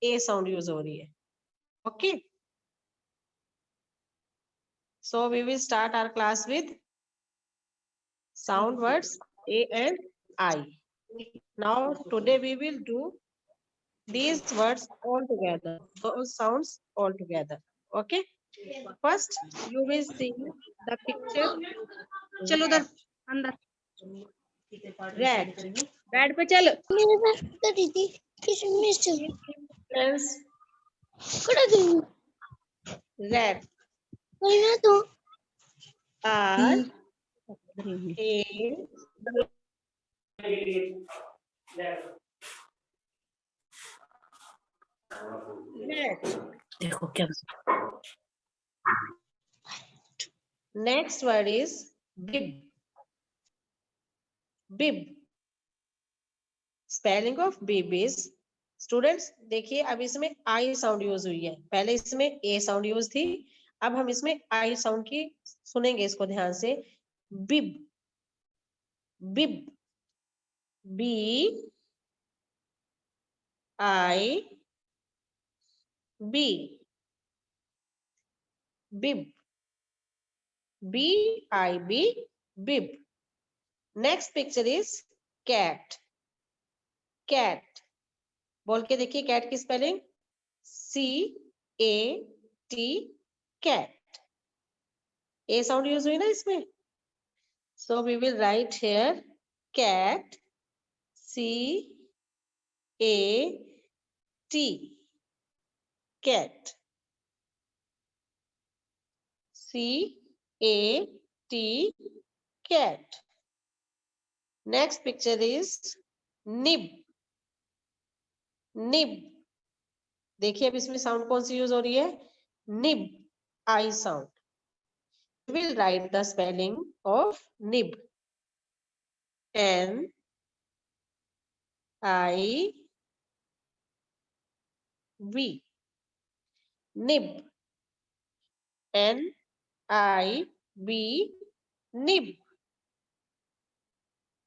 ए sound use हो रही है. Okay, so we will start our class with sound words A and I. Now today we will do these words all together, those sounds all together. Okay, first you will see the picture. चलो उधर अंदर. Red. Red पे चल. मेरे पास तो दीदी किशमिश Friends, कड़ा दे red. कोई ना तो R A red. देखो क्या Next word is bib. Bib. Spelling of bib is, students देखिए अब इसमें आई साउंड यूज हुई है, पहले इसमें ए साउंड यूज थी, अब हम इसमें आई साउंड की सुनेंगे इसको ध्यान से. Bib. Bib. B I B. Bib. B I B. Bib. Next picture is cat. Cat. बोल के देखिए कैट की spelling. C A T. Cat. A sound use हुई ना इसमें, so we will write here cat. C A T. Cat. C A T. Cat. Next picture is nib. Nib. देखिए अब इसमें साउंड कौन सी यूज हो रही है, nib. I sound. Will write the spelling of nib. N I V. Nib. N I B. Nib.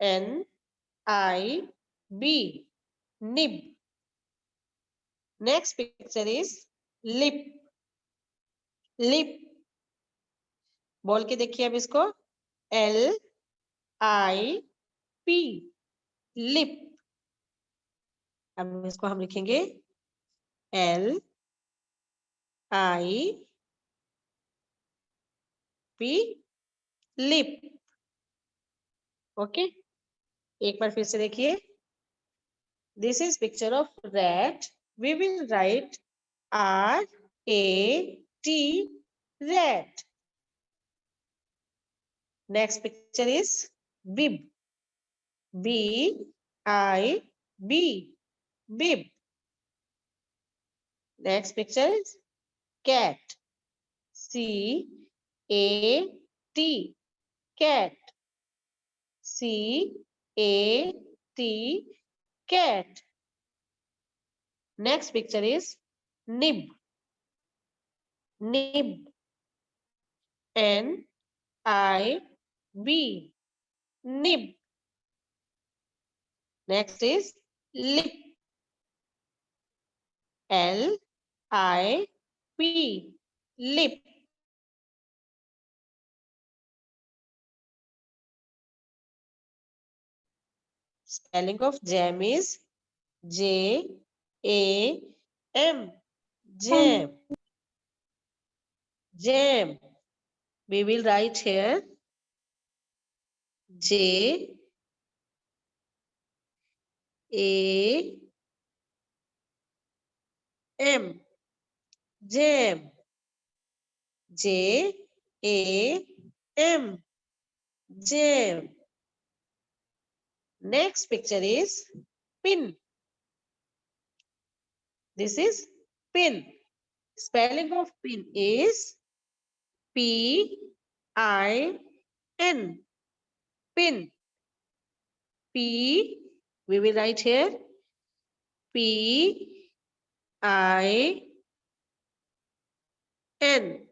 N I B. Nib. Next picture is lip. Lip. बोल के देखिए अब इसको. L I P. लिप. अब इसको हम लिखेंगे L I P. Lip. Okay, एक बार फिर से देखिए. This is picture of rat. We will write R A T. Rat. Next picture is bib. B I B. Bib. Next picture is cat. C A T. Cat. C A T. cat. Next picture is nib. Nib. N I B. Nib. Next is lip. L I P. Lip. Spelling of jam is J A M. Jam. Jam. We will write here J A M. Jam. J A M. Jam. Next picture is pin. This is pin. Spelling of pin is P I N. Pin. P. We will write here P I N.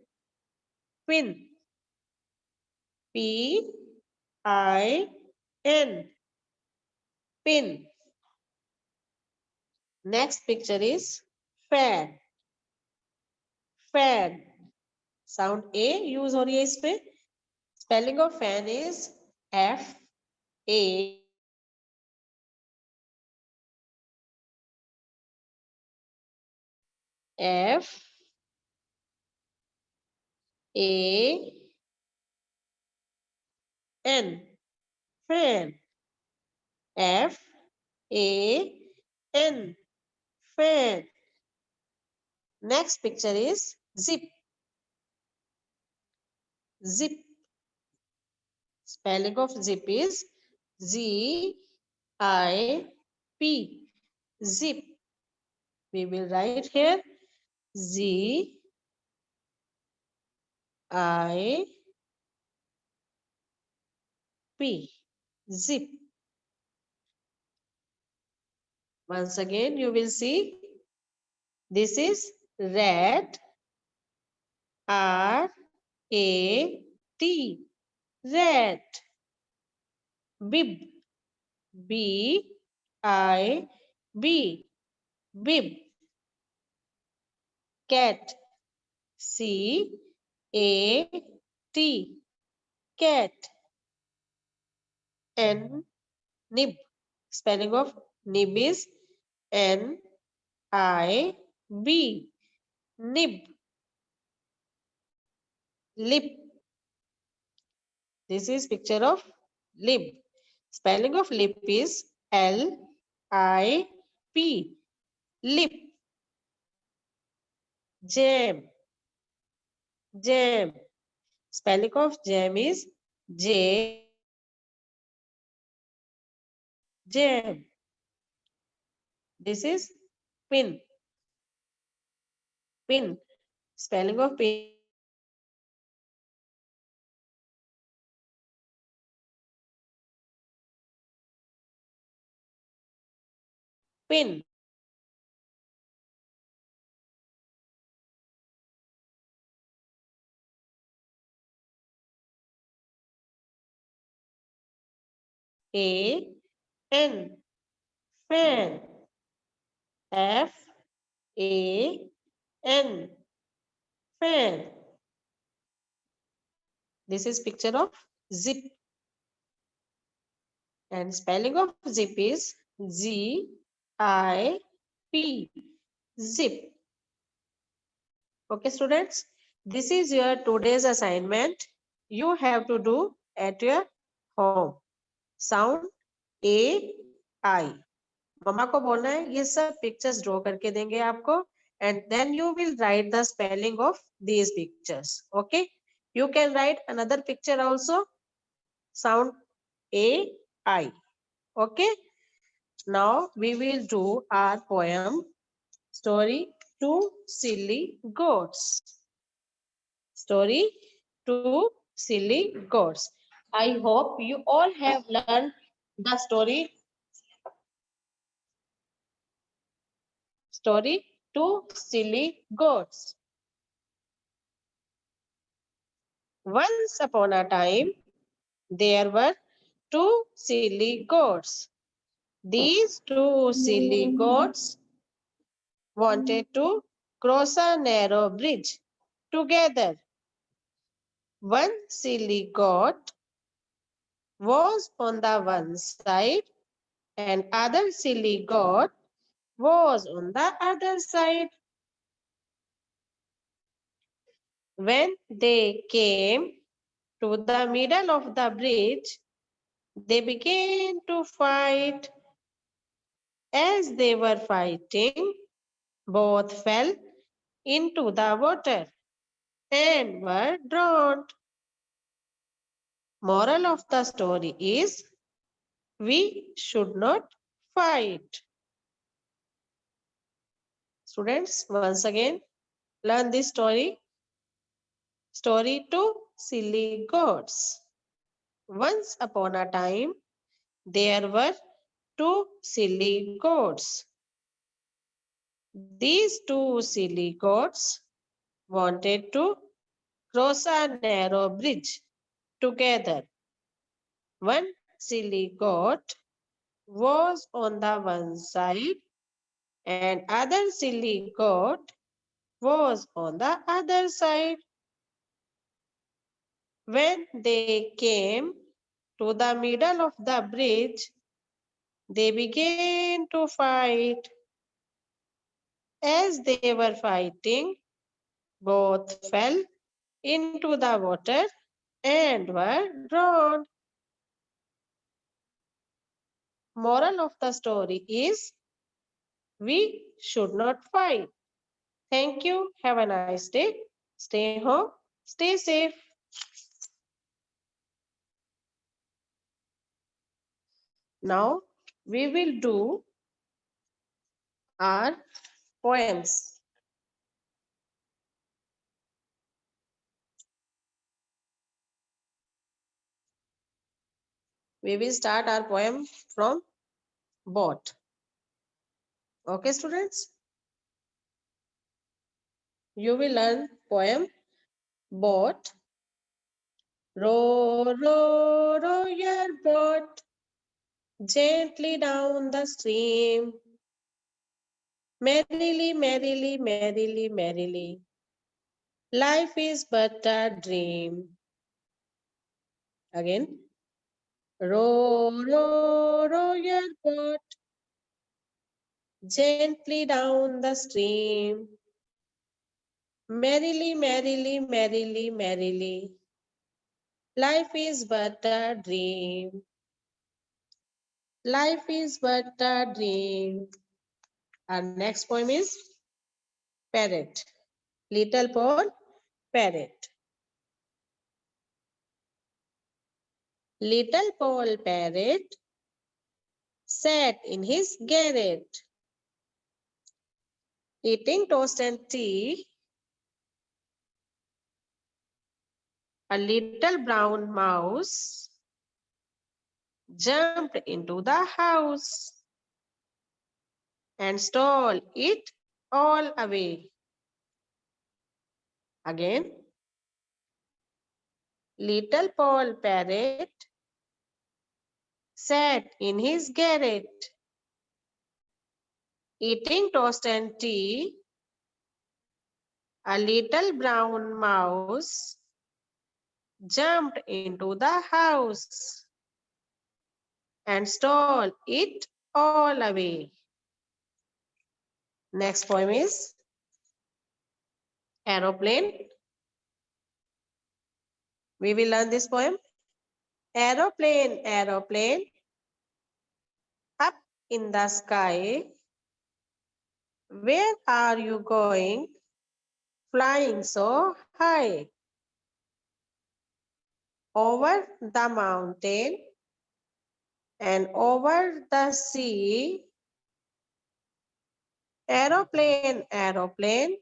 Pin. P I N. Pin. Next picture is fan, fan. Sound A use हो रही है इस पे. Spelling of fan is F-A. F-A-N. Fan. F-A-N. Fan. Next picture is zip. Zip. Spelling of zip is Z-I-P. Zip. We will write here Z-I-P. Zip. Once again, you will see this is rat. R-A-T. Rat. Bib. B-I-B. Bib. Cat. C-A-T. Cat. N. Nib. Spelling of nib is N-I-B. Nib. Lip. This is picture of lip. Spelling of lip is L-I-P. Lip. Jam. Jam. Spelling of jam is J. Jam. This is pin. Pin. Spelling of pin. Pin. A-N. Fan. F-A-N. Fan. This is picture of zip. And spelling of zip is Z-I-P. Zip. Okay, students. This is your today's assignment. You have to do at your home. Sound A-I. मम्मा को बोलना है ये सब pictures draw करके देंगे आपको and then you will write the spelling of these pictures. Okay, you can write another picture also. Sound A-I. Okay, now we will do our poem Story Two Silly Goats. Story Two Silly Goats. I hope you all have learned the story Two Silly Goats. Once upon a time, there were two silly goats. These two silly goats wanted to cross a narrow bridge together. One silly goat was on the one side and other silly goat was on the other side. When they came to the middle of the bridge, they began to fight. As they were fighting, both fell into the water and were drowned. Moral of the story is we should not fight. Students, once again, learn this story. Story Two Silly Goats. Once upon a time, there were two silly goats. These two silly goats wanted to cross a narrow bridge together. One silly goat was on the one side and other silly goat was on the other side. When they came to the middle of the bridge, they began to fight. As they were fighting, both fell into the water and were drowned. Moral of the story is we should not fight. Thank you. Have a nice day. Stay home. Stay safe. Now we will do our poems. We will start our poem from boat. Okay, students? You will learn poem boat. Row, row, row your boat gently down the stream. Merrily, merrily, merrily, merrily. Life is but a dream. Again. Row, row, row your boat gently down the stream. Merrily, merrily, merrily, merrily. Life is but a dream. Life is but a dream. Our next poem is Parrot. Little Paul, Parrot. Little Paul Parrot sat in his garret, eating toast and tea. A little brown mouse jumped into the house and stole it all away. Again, little Paul Parrot sat in his garret, eating toast and tea. A little brown mouse jumped into the house and stole it all away. Next poem is Aeroplane. We will learn this poem. Aeroplane, aeroplane, up in the sky. Where are you going? Flying so high. Over the mountain and over the sea. Aeroplane, aeroplane,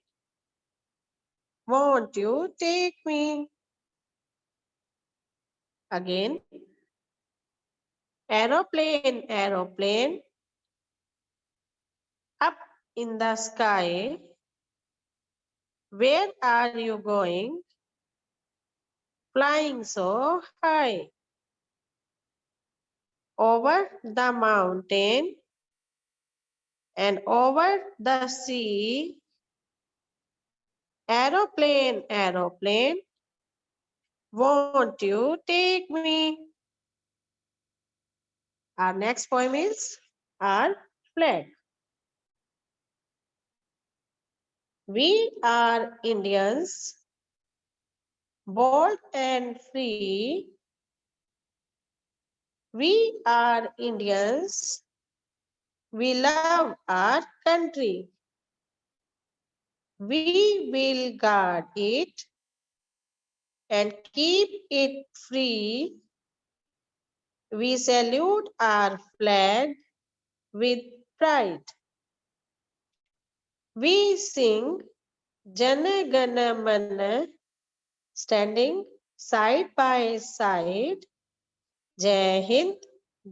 won't you take me? Again. Aeroplane, aeroplane, up in the sky. Where are you going? Flying so high. Over the mountain and over the sea. Aeroplane, aeroplane, won't you take me? Our next poem is Our Flag. We are Indians, bold and free. We are Indians. We love our country. We will guard it and keep it free. We salute our flag with pride. We sing Jana Gana Mana, standing side by side. Jai Hind,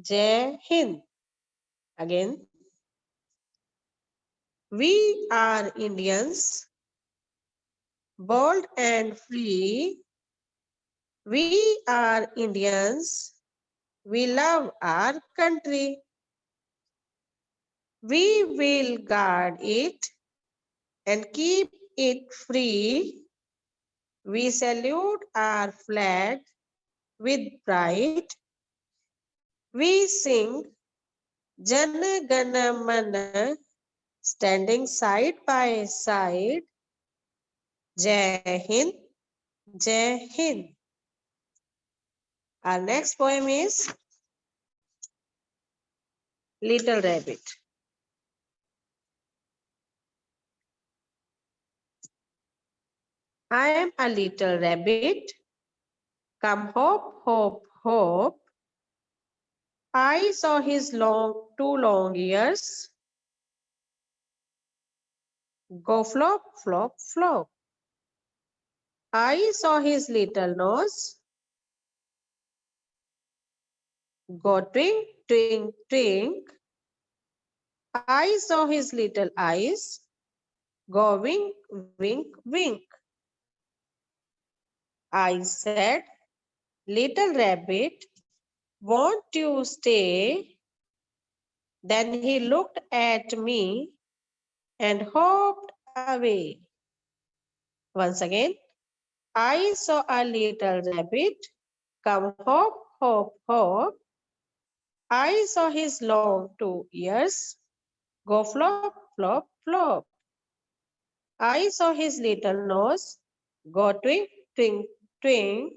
Jai Hind. Again, we are Indians, bold and free. We are Indians. We love our country. We will guard it and keep it free. We salute our flag with pride. We sing Jana Gana Mana, standing side by side. Jai Hind, Jai Hind. Our next poem is Little Rabbit. I am a little rabbit. Come hop, hop, hop. I saw his two long ears go flop, flop, flop. I saw his little nose go twink, twink, twink. I saw his little eyes go wink, wink, wink. I said, Little rabbit, won't you stay? Then he looked at me and hopped away. Once again, I saw a little rabbit come hop, hop, hop. I saw his long two ears go flop, flop, flop. I saw his little nose go twink, twink, twink.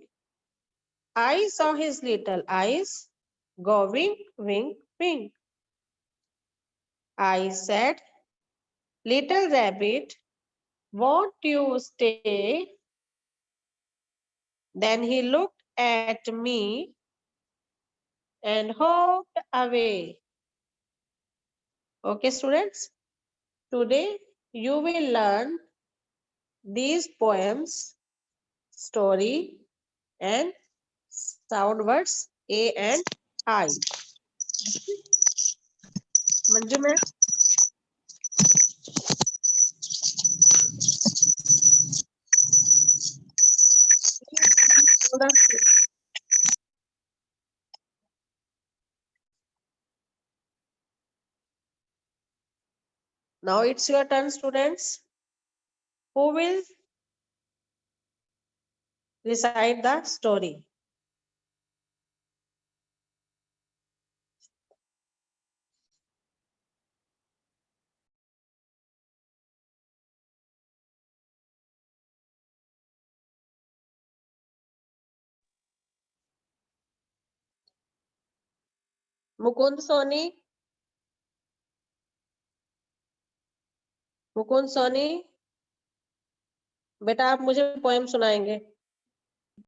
I saw his little eyes go wink, wink, wink. I said, Little rabbit, won't you stay? Then he looked at me and hopped away. Okay, students, today you will learn these poems, story, and sound words A and I. Manju ma'am. Now it's your turn, students. Who will recite the story? Mukund Soni. Mukund Soni, बेटा आप मुझे poem सुनाएंगे.